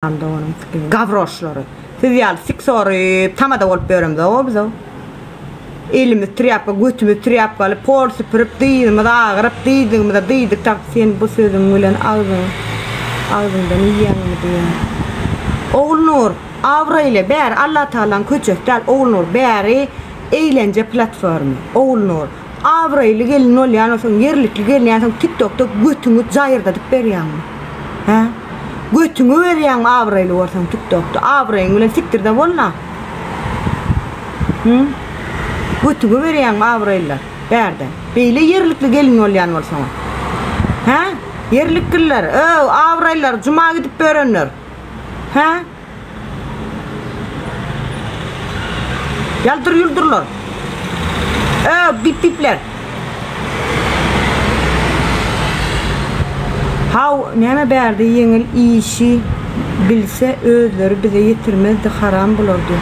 Andonun gavroşları. Siz yal siksori tamada olup börümde o bizo. Elimi triyapka, götümü triyapka, pol süpürüp diydim da ağırıp diydim da diydik tak sen bu sözün gülen ağzından yiyen mi diye. Oğul Nur, Avrayla bär Allah Teala'nın köçekler Oğul Nur bäri eğlence platformu. Oğul Nur, Avrayla gelin ol yani son yerlikli gelin yani TikTok'ta götünü cayırda dip berýän. Ha? Götünü berýän Avrayla bolsaň TikTok'ta. Avraýyň bilen siktirde bolna. Götünü berýän Avrayla bärde. Beýle yerlikli gelin ol yani bolsaň. Ha? Yerlikliler, Avraylar juma gidip berenler. Ha? Yaldır yuldurlar. Bip bipler. Haw näme bärdi ýeňil işi bilse özleri bize yetirmezdi, haram bolardy.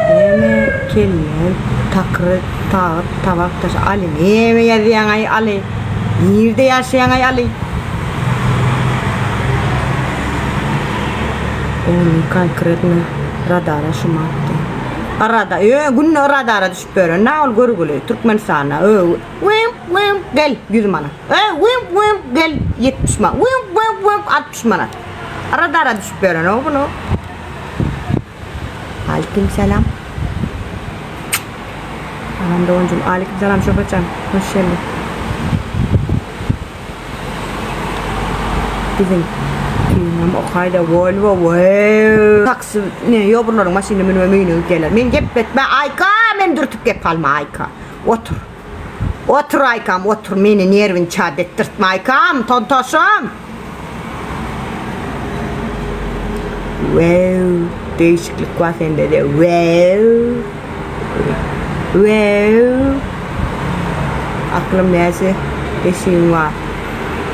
Näme kelmen takry tabak taş ali näme ýazýan ay ali. Nerede ýaşaýan ay ali? Onun konkretne radara şumattı. Arada, günne radara düşüp börün. Ne ol görgülü, Türkmenistan'a. Gel 100 manat. Gel 70 manat. 60 manat. Radara düşüp börün, o bunu. Aleyküm selam. Anam doğuncum, aleyküm selam Şopaçan. Hoş geldin. Bizim o kayda Volvo taksi ne yoburların maşini meni geler. Men gep etme Ayka, men dürtüp gep alma Ayka. Otur. Otur Aykam, otur meni nervin çadettirtme Aykam, tontoşum. Değişiklik var sende de. Aklım neyse deşiğim var.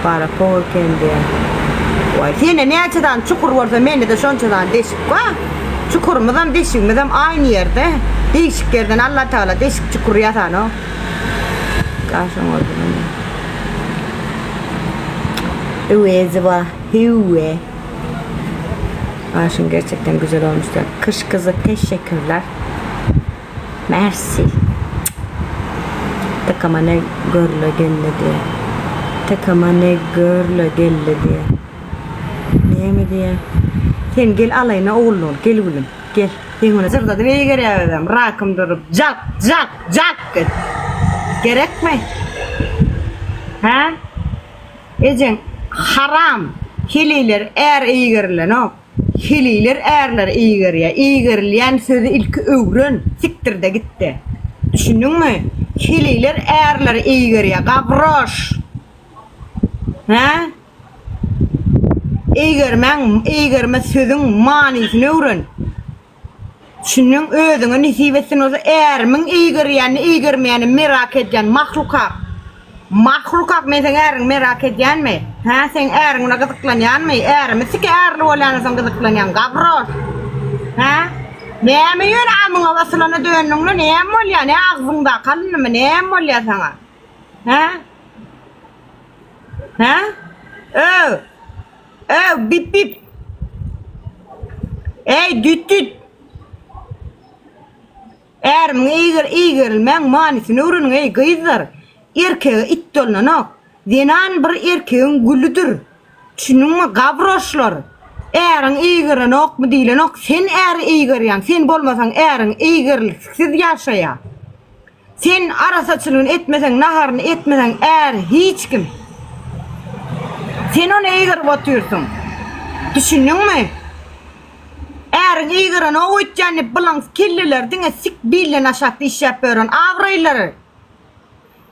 Para pol kendi. Sene ne açıdan çukur varsa mende de şonçadan deşik var. Çukurmadan deşikmeden aynı yerde. Değişik yerden Allah Teala deşik çukur yatan o. Karşım oldu bana. Zıva. Karşım gerçekten güzel olmuşlar. Kış kızı teşekkürler. Merci. Takama ne görle geldi. Takama ne görle geldi. Neyme diye. Sen gel alayına oğlum, gel gülüm, gel. Sen ona zırda nereye gereyim? Rakım durup, jak. Gerek mi? Ha? Ecen haram. Hililer iyigerler, no? Hililer erler iyigeriye. İyigerleyen sözü ilk öğren. Siktir de gitti. Düşündün mü? Hililer erler iyigeriye. Gavroş. Ha? Eğerme sözün manisini öğren. Şunun özüne nisibetsin olsa ermin eğermeyeni merak edeceksin mahlukak. Mahlukak men sen erin merak edeceksin mi? Ha sen erin ona gıdıklayan mı? Erimi sike erli olanı sen gıdıklayan gavroş. Ha? Neyme yön amın avasılana dönünle neyme olya? Ne ağzında kalın mı? Neyme olya sana? Ha? Ha? Bip. Düt. Ermin eğermen manisini öğrenin gıyızlar. Erkeğe it doluna nok. Denan bir erkeğin gülüdür. Şunun mu gavroşlar. Erin eğerin ok mu değil nok. Sen eğeriyan. Sen bolmasan erin eğerliksiz yaşaya. Sen arasaçılığını etmesen, naharını etmesen hiç kim. Sen onu eğer batıyorsun. Düşündün mü? Eğer eğerin o uçcanı bilans kelliler dine sik bilen aşaktı iş yapıyorsun. Avrayları.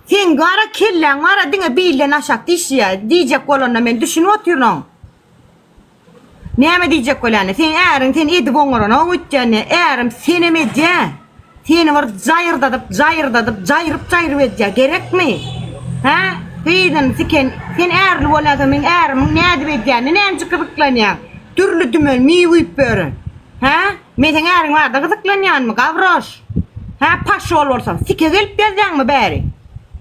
Sen gara kellen gara dine bilen aşaktı iş ya. Diyecek olanla ben düşün oturuyorum. Neyme diyecek olanla? Sen eğerin sen edip onurun o uçcanı. Eğerim seni medya. Seni var cayırıp edecek. Gerek mi? Ha? Sen erli olasın, men erim ne edip edeceğini, ne çıkırıklanyan? Türlü tümel, mi uyup börün? Ha? Men sen erin var da gıdıklanyan mı, gavroş? Ha? Paşa olursan, sike gelip geleceksin mi bari?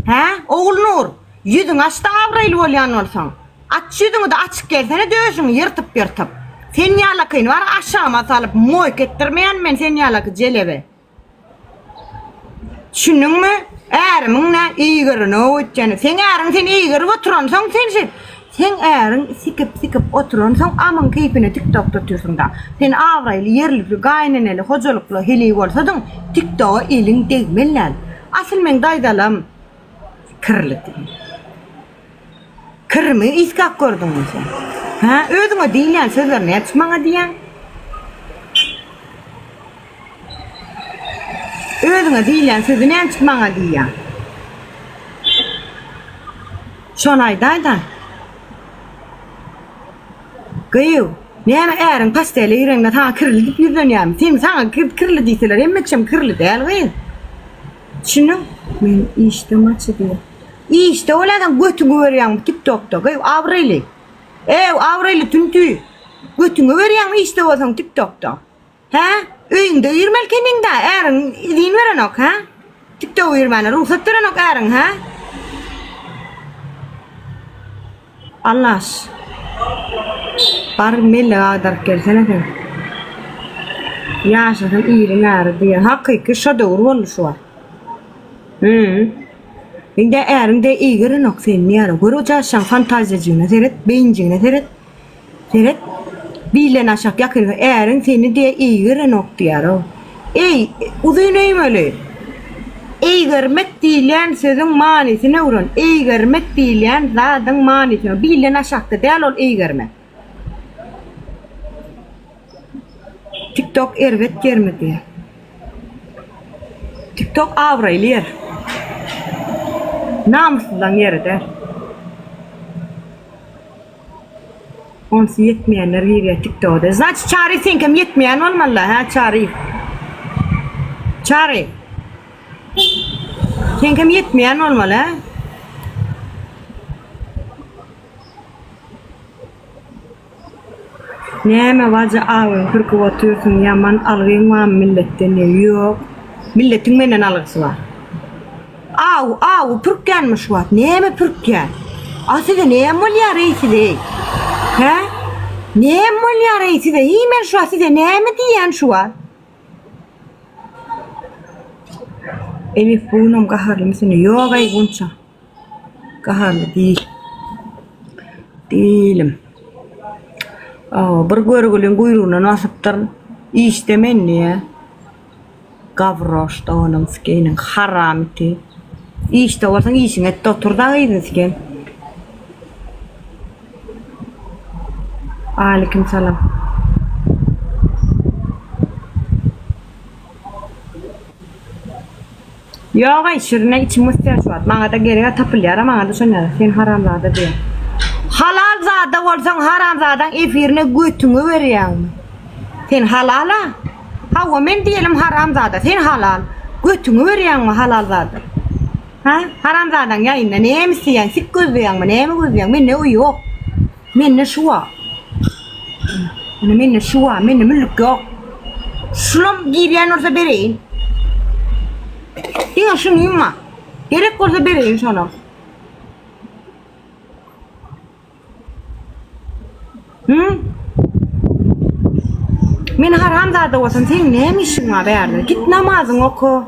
Ha? Oğul Nur, yüzün açta avraylı bolyan olsan. Aç yüzünü de açık gelsene döşün yırtıp. Sen yalakın var aşağıma salıp moy kettirmeyen men sen yalakı celebe. Şunun mu? Eğerimin ne iyigirini oğutcanı. Sen iyigirini oturan son sen eğerin sikip oturan son amın keyfini TikTok'ta tutuyorsun da. Sen avraylı yerlikli gayneneli hocalıklı heli olsadın TikTok'a elin değmeler. Asıl men daydalam kırlı değil. Kırmı iskak gördün mü sen? Ha, ödüne değilen sözler ne açmana diyen? Ödüne değilen sözü ne açmana diyen? Şonaydaydan. Gıyıv, neyme eğerin pasteli yüreğine sana kırılı deyip yüzünüyem. Sen sana kırılı deyseler, emmeçem kırılı değil gıyıv. Şunu, men işte maçı diyor. İşte oladan götünü veriyen TikTok'ta gıyıv, avraylı. Avraylı tüntü. Götünü veriyen işte olsan TikTok'ta. Ha? Öyünde yürmel kendinde, eğerin izin veren ok, ha? TikTok'u yürmene, ruhsat veren ok eğerin, ha? Allah. Bar mille ağdar gelsene sen. Yaşasın iyirin ağrı diye. Hakiki şadır olmuş var. Şimdi eğerinde iyirin ok senin yarı. Görücüysen fantazicine seyret, beyincine seyret. Bilen aşak yakın eğerin seni diye iyirin ok diyer o. Uzun neyim öyle? Görmek diyen sözün manisine vurun. Görmek diyen zaten manisine. Bilen aşakta değil ol görmek. TikTok ervet gelmedi. TikTok avraylı yer. Namussuzdan yeri der. Onsu yetmeyenler yeriye TikTok'da. Zaten çare sen kim yetmeyen olmalı ha çare. Çare. Sen kim yetmeyen olmalı ha. Neme vacı ağın kırkı otuyorsun yaman algın var milletten yok. Milletin menden algısı var. Pürkkenmiş var. Neme pürkken? Aslında neme olya reisi de? He? Neme olya reisi de? Himen şu aslında neme diyen şu var? Elif bunun kaharlı mısın? Yok ay bunca. Kaharlı değil. Değilim. Bir görgülün kuyruğuna nasıptırın. İşte men ne? Gavroş da onun sikeyinin haramiti. İşte olsan işin et otur da gıydın siken. Aleyküm selam. Yok ay şirine içim ihtiyaç var. Bana da geriye tapılyara bana da söner. Sen haramzada diye. Halal zada olsan haramzadan efirine götünü veriyen. Sen halala? Ha men diyelim haramzada. Sen halal. Götünü veriyen mi halal zada? Ha? Haramzadan yayında ne mi siyen? Sik gözleyen mi? Ne mi gözleyen? Men ne uyuyor? Men ne şua? Men ne şua? Men ne mülük yok? Şulum giriyen olsa bereyin. Diyor şunu yumma. Gerek olsa bereyin sana. Men haramzada olsan sen ne mi işin var be? Git namazın oku.